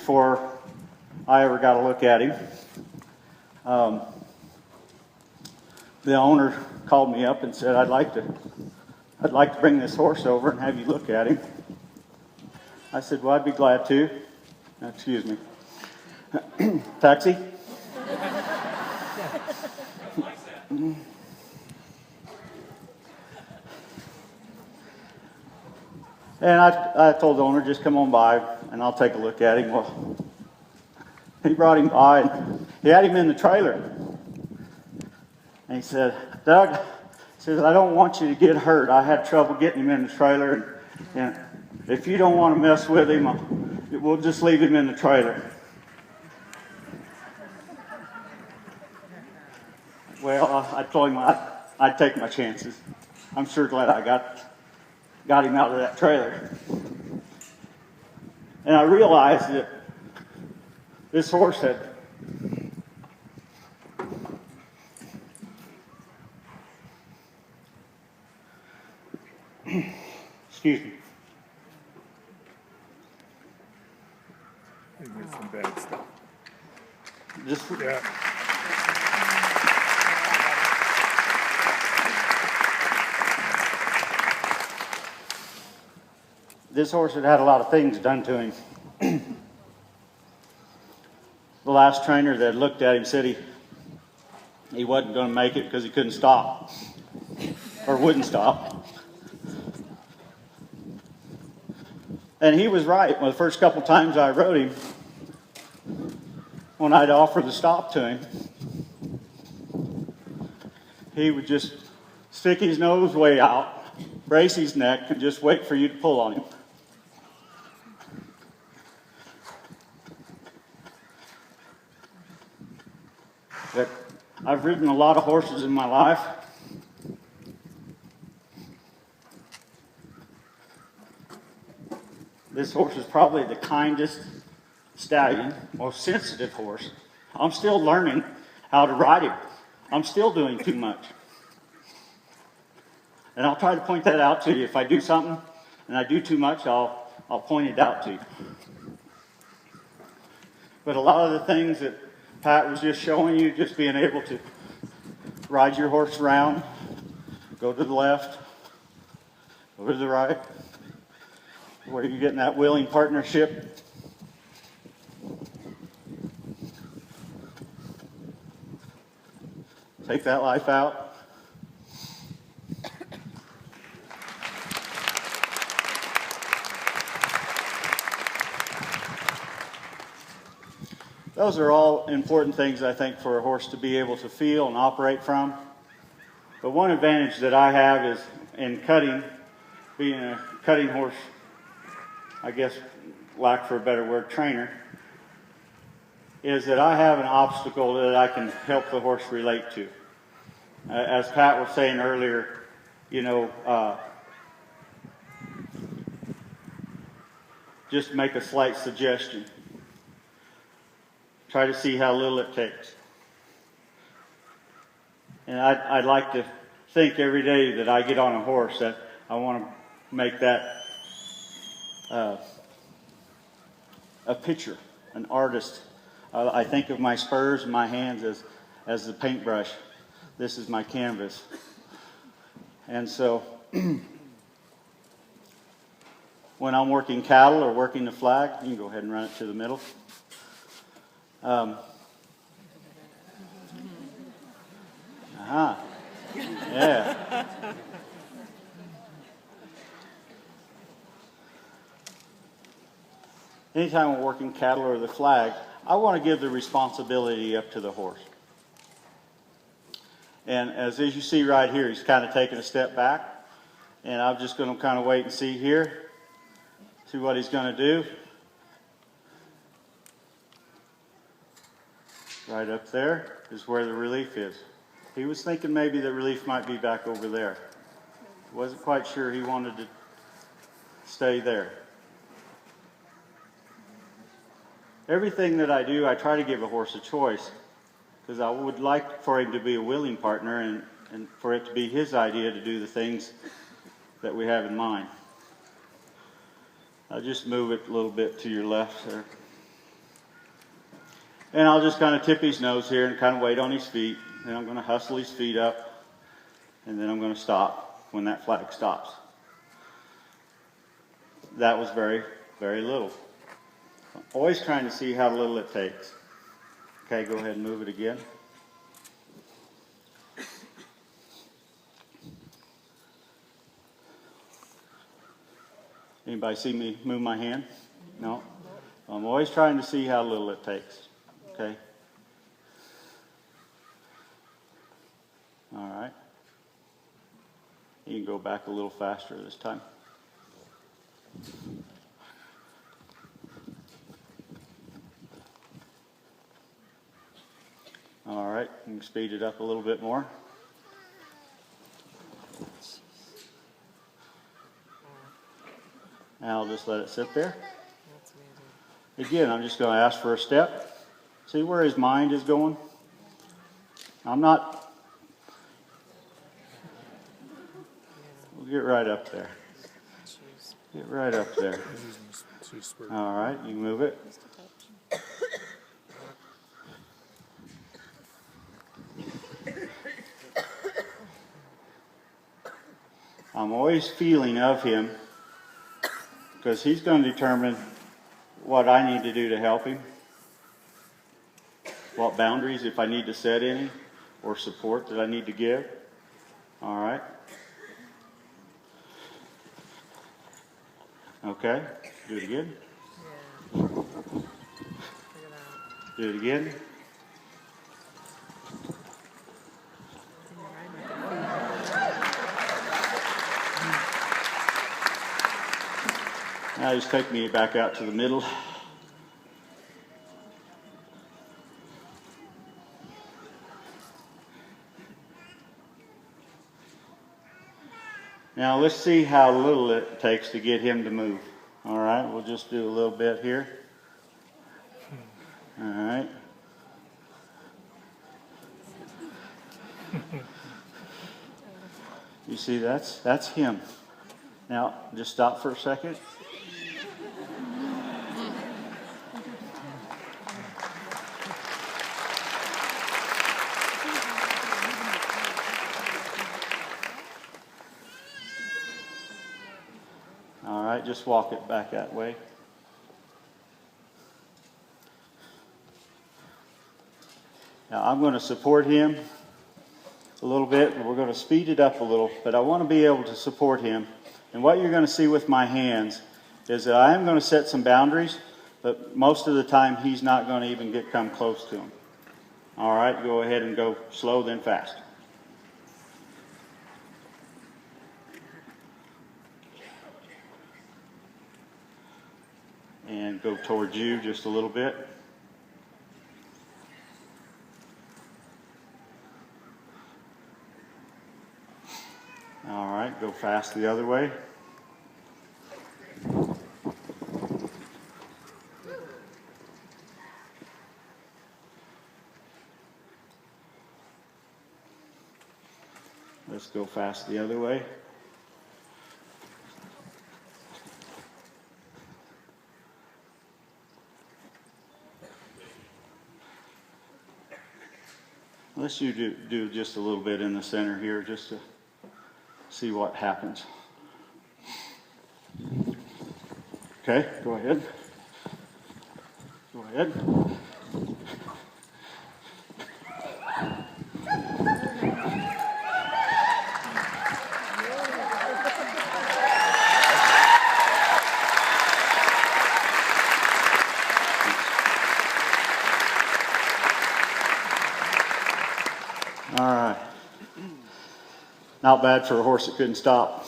before I ever got a look at him. The owner called me up and said, I'd like to bring this horse over and have you look at him. I said, well, I'd be glad to. Excuse me. Taxi? And I told the owner, just come on by and I'll take a look at him. Well, he brought him by and he had him in the trailer. And he said, Doug, he says, I don't want you to get hurt. I had trouble getting him in the trailer. And if you don't want to mess with him, we'll just leave him in the trailer. Well, I told him I'd take my chances. I'm sure glad I got him out of that trailer. And I realized that this horse had excuse me. He did some bad stuff. Yeah. This horse had had a lot of things done to him. The last trainer that looked at him said he wasn't going to make it because he couldn't stop or wouldn't stop. And he was right. Well, the first couple times I rode him, when I'd offer the stop to him, he would just stick his nose way out, brace his neck, and just wait for you to pull on him. But I've ridden a lot of horses in my life. This horse is probably the kindest stallion, most sensitive horse. I'm still learning how to ride him. I'm still doing too much. And I'll try to point that out to you. If I do something and I do too much, I'll point it out to you. But a lot of the things that Pat was just showing you, just being able to ride your horse around, go to the left, go to the right, where you're getting that willing partnership. Take that life out. Those are all important things, I think, for a horse to be able to feel and operate from. But one advantage that I have is in cutting, being a cutting horse, I guess, lack for a better word, trainer, is that I have an obstacle that I can help the horse relate to. As Pat was saying earlier, just make a slight suggestion. Try to see how little it takes. And I'd like to think every day that I get on a horse that I want to make that a picture, an artist. I think of my spurs and my hands as the paintbrush. This is my canvas. And so when I'm working cattle or working the flag, you can go ahead and run it to the middle. Yeah. Anytime we're working cattle or the flag, I want to give the responsibility up to the horse. And as you see right here, he's kind of taking a step back. And I'm just going to kind of wait and see here, see what he's going to do. Right up there is where the relief is. He was thinking maybe the relief might be back over there. Wasn't quite sure he wanted to stay there. Everything that I do, I try to give a horse a choice, because I would like for him to be a willing partner and for it to be his idea to do the things that we have in mind. I'll just move it a little bit to your left there. And I'll just kind of tip his nose here and kind of wait on his feet. Then I'm going to hustle his feet up. And then I'm going to stop when that flag stops. That was very, very little. I'm always trying to see how little it takes. Okay, go ahead and move it again. Anybody see me move my hand? No? I'm always trying to see how little it takes. Okay? All right. You can go back a little faster this time. All right, you can speed it up a little bit more. Now I'll just let it sit there. Again, I'm just going to ask for a step. See where his mind is going? I'm not. We'll get right up there. Get right up there. All right, you can move it. I'm always feeling of him because he's going to determine what I need to do to help him, what boundaries, if I need to set any, or support that I need to give. All right. Okay. Do it again. Yeah. Do it again. Now just take me back out to the middle. Now let's see how little it takes to get him to move. All right, we'll just do a little bit here. All right. You see, that's him. Now, just stop for a second. All right, just walk it back that way. Now, I'm going to support him a little bit, and we're going to speed it up a little, but I want to be able to support him. And what you're going to see with my hands is that I am going to set some boundaries, but most of the time he's not going to even come close to them. All right, go ahead and go slow, then fast. And go towards you just a little bit. All right, go fast the other way. Let's go fast the other way. Let's do just a little bit in the center here just to see what happens. Okay, go ahead. Go ahead. All right. Not bad for a horse that couldn't stop.